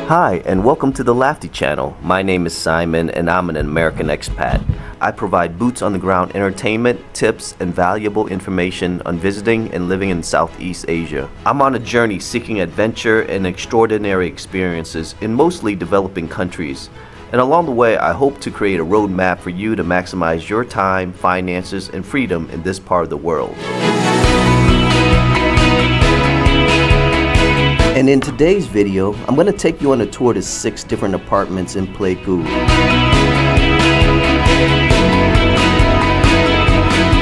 Hi, and welcome to the LAFTEE channel. My name is Simon, and I'm an American expat. I provide boots-on-the-ground entertainment, tips, and valuable information on visiting and living in Southeast Asia. I'm on a journey seeking adventure and extraordinary experiences in mostly developing countries. And along the way, I hope to create a roadmap for you to maximize your time, finances, and freedom in this part of the world. And in today's video, I'm going to take you on a tour to 6 different apartments in Pleiku.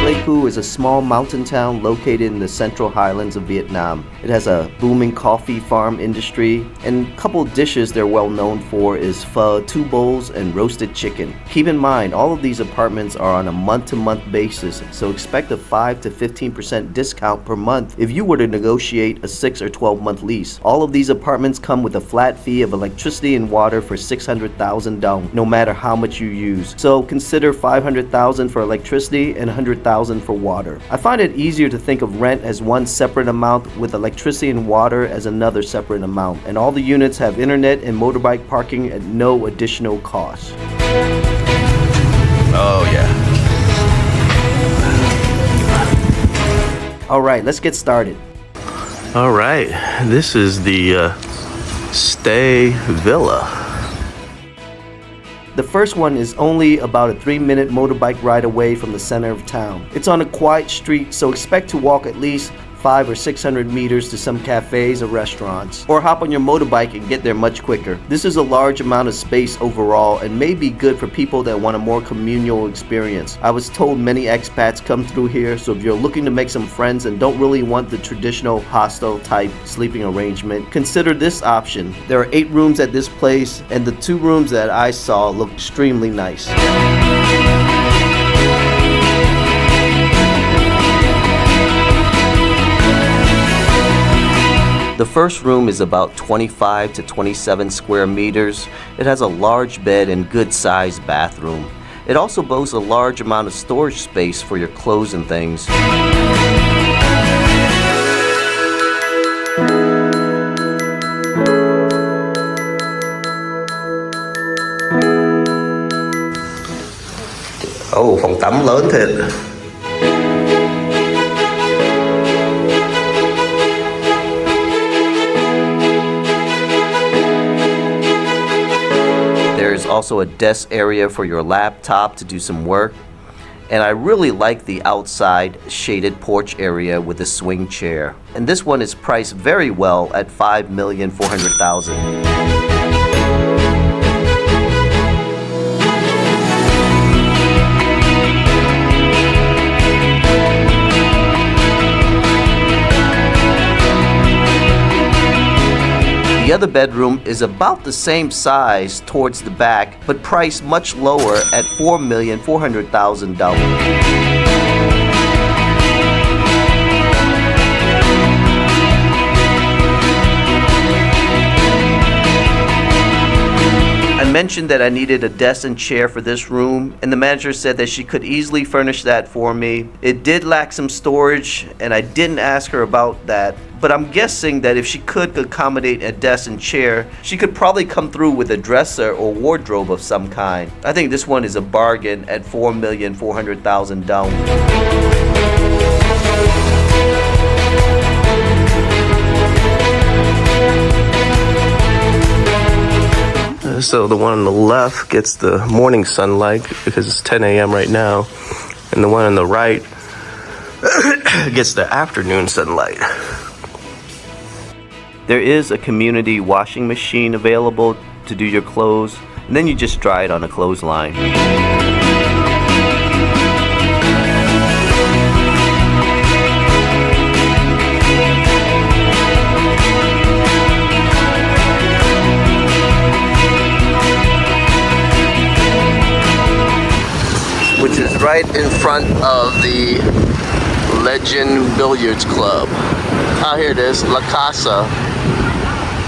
Pleiku is a small mountain town located in the central highlands of Vietnam. It has a booming coffee farm industry, and a couple dishes they're well known for is pho, 2 bowls, and roasted chicken. Keep in mind, all of these apartments are on a month-to-month basis, so expect a 5 to 15% discount per month if you were to negotiate a 6 or 12-month lease. All of these apartments come with a flat fee of electricity and water for 600,000 dong, no matter how much you use. So consider 500,000 for electricity and 100,000 for water. I find it easier to think of rent as one separate amount with electricity and water as another separate amount, and all the units have internet and motorbike parking at no additional cost. Oh yeah. Alright, let's get started. Alright, this is the Stay Villa. The first one is only about a 3-minute motorbike ride away from the center of town. It's on a quiet street, so expect to walk at least 500 or 600 meters to some cafes or restaurants, or hop on your motorbike and get there much quicker. This is a large amount of space overall and may be good for people that want a more communal experience. I was told many expats come through here, so if you're looking to make some friends and don't really want the traditional hostel type sleeping arrangement, consider this option. There are 8 rooms at this place, and the 2 rooms that I saw look extremely nice. The first room is about 25 to 27 square meters. It has a large bed and good sized bathroom. It also boasts a large amount of storage space for your clothes and things. Phòng tắm lớn thiệt. There's also a desk area for your laptop to do some work. And I really like the outside shaded porch area with the swing chair. And this one is priced very well at 5,400,000. The other bedroom is about the same size towards the back, but priced much lower at 4,400,000 dollars. I mentioned that I needed a desk and chair for this room, and the manager said that she could easily furnish that for me. It did lack some storage, and I didn't ask her about that, but I'm guessing that if she could accommodate a desk and chair, she could probably come through with a dresser or wardrobe of some kind. I think this one is a bargain at 4,400,000 dong. So the one on the left gets the morning sunlight because it's 10 a.m. right now, and the one on the right gets the afternoon sunlight. There is a community washing machine available to do your clothes, and then you just dry it on a clothesline. Which is right in front of the Legend Billiards Club. Oh, here it is, La Casa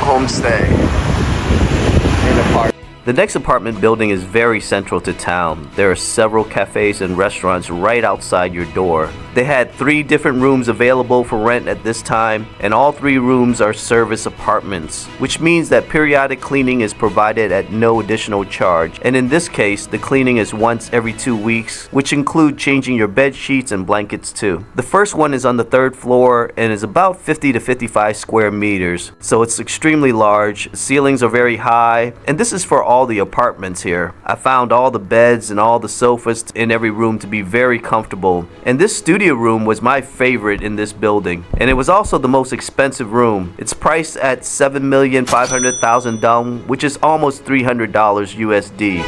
Homestay in a park. The next apartment building is very central to town. There are several cafes and restaurants right outside your door. They had 3 different rooms available for rent at this time, and all 3 rooms are service apartments, which means that periodic cleaning is provided at no additional charge. And in this case, the cleaning is once every 2 weeks, which include changing your bed sheets and blankets too. The first one is on the 3rd floor and is about 50 to 55 square meters, so it's extremely large. Ceilings are very high, and this is for all the apartments here. I found all the beds and all the sofas in every room to be very comfortable, and this studio room was my favorite in this building, and it was also the most expensive room. It's priced at 7,500,000 dong, which is almost $300 USD.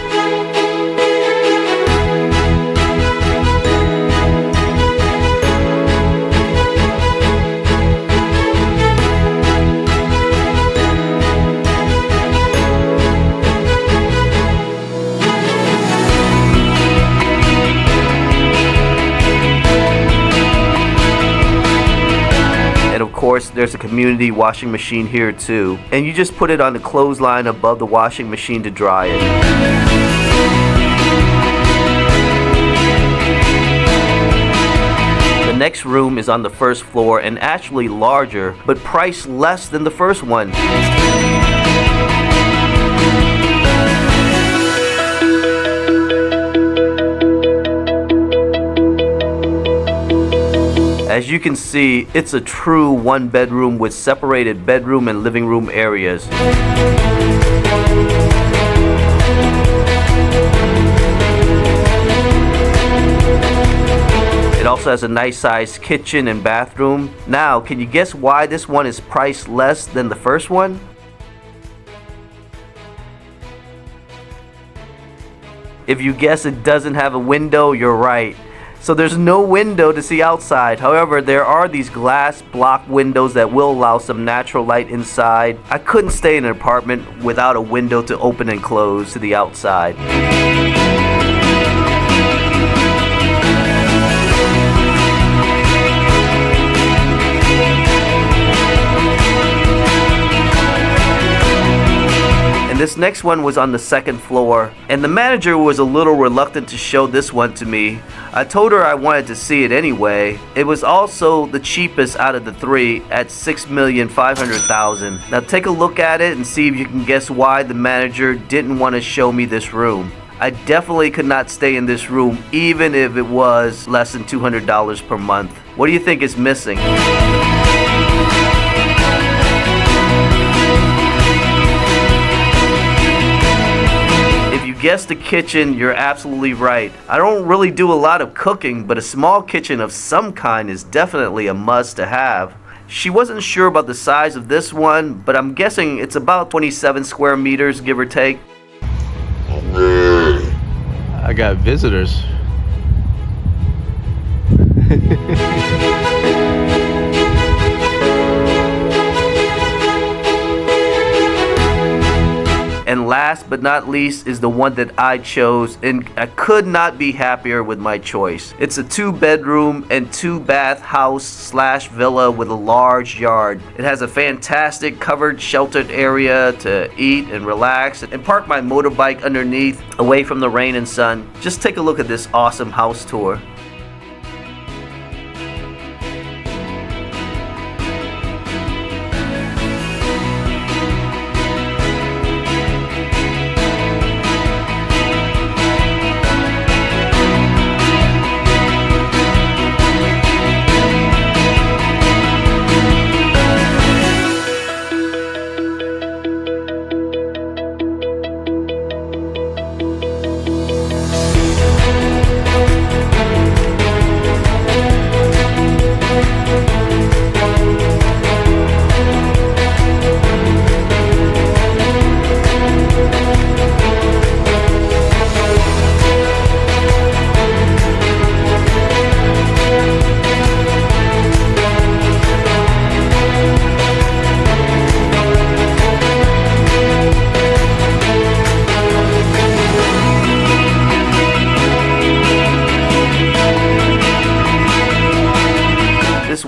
Of course, there's a community washing machine here too, and you just put it on the clothesline above the washing machine to dry it. The next room is on the 1st floor and actually larger, but priced less than the first one. As you can see, it's a true 1-bedroom with separated bedroom and living room areas. It also has a nice sized kitchen and bathroom. Now, can you guess why this one is priced less than the first one? If you guess it doesn't have a window, you're right. So there's no window to see outside. However, there are these glass block windows that will allow some natural light inside. I couldn't stay in an apartment without a window to open and close to the outside. This next one was on the 2nd floor, and the manager was a little reluctant to show this one to me. I told her I wanted to see it anyway. It was also the cheapest out of the 3 at 6,500,000. Now take a look at it and see if you can guess why the manager didn't want to show me this room. I definitely could not stay in this room even if it was less than $200 per month. What do you think is missing? Guess the kitchen, you're absolutely right. I don't really do a lot of cooking, but a small kitchen of some kind is definitely a must to have. She wasn't sure about the size of this one, but I'm guessing it's about 27 square meters, give or take. I got visitors. And last but not least is the one that I chose, and I could not be happier with my choice. It's a 2-bedroom and 2-bath house / villa with a large yard. It has a fantastic covered sheltered area to eat and relax and park my motorbike underneath away from the rain and sun. Just take a look at this awesome house tour.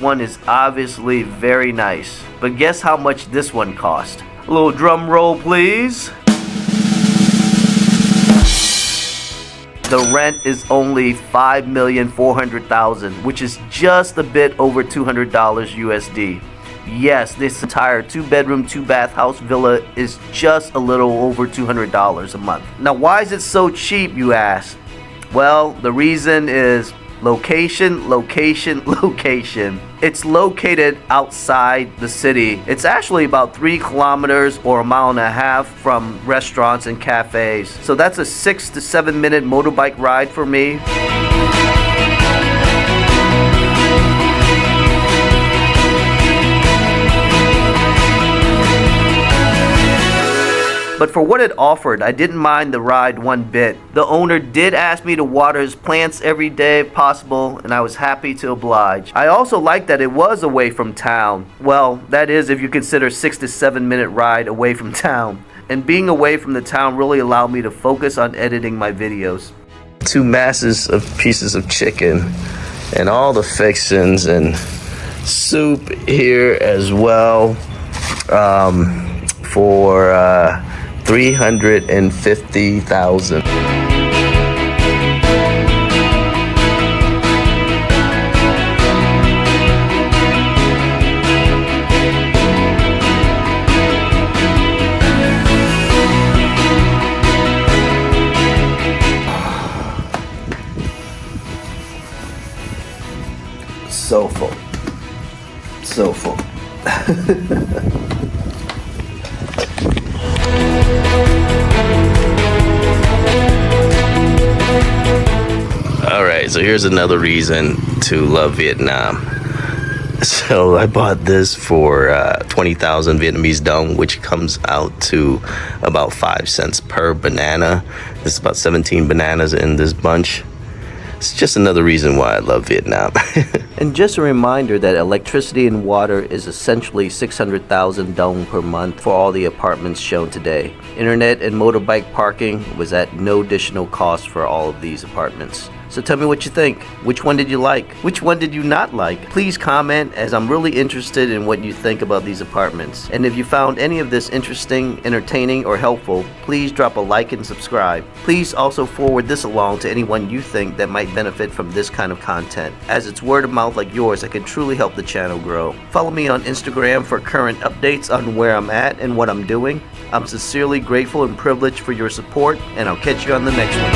one is obviously very nice. But guess how much this one cost? A little drum roll, please. the rent is only $5,400,000, which is just a bit over $200 USD. Yes, this entire 2-bedroom, 2-bath house villa is just a little over $200 a month. Now, why is it so cheap, you ask? Well, the reason is location, location, location. It's located outside the city. It's actually about 3 kilometers or a mile and a half from restaurants and cafes. So that's a 6 to 7 minute motorbike ride for me. But for what it offered, I didn't mind the ride one bit. The owner did ask me to water his plants every day if possible, and I was happy to oblige. I also liked that it was away from town. Well, that is if you consider 6 to 7 minute ride away from town. And being away from the town really allowed me to focus on editing my videos. 2 masses of pieces of chicken and all the fixings and soup here as well for $350,000. So full. So full. Alright, so here's another reason to love Vietnam. So I bought this for 20,000 Vietnamese dong, which comes out to about 5 cents per banana. There's about 17 bananas in this bunch. It's just another reason why I love Vietnam. And just a reminder that electricity and water is essentially 600,000 dong per month for all the apartments shown today. Internet and motorbike parking was at no additional cost for all of these apartments. So tell me what you think. Which one did you like? Which one did you not like? Please comment, as I'm really interested in what you think about these apartments. And if you found any of this interesting, entertaining, or helpful, please drop a like and subscribe. Please also forward this along to anyone you think that might benefit from this kind of content, as it's word of mouth like yours that can truly help the channel grow. Follow me on Instagram for current updates on where I'm at and what I'm doing. I'm sincerely grateful and privileged for your support, and I'll catch you on the next one.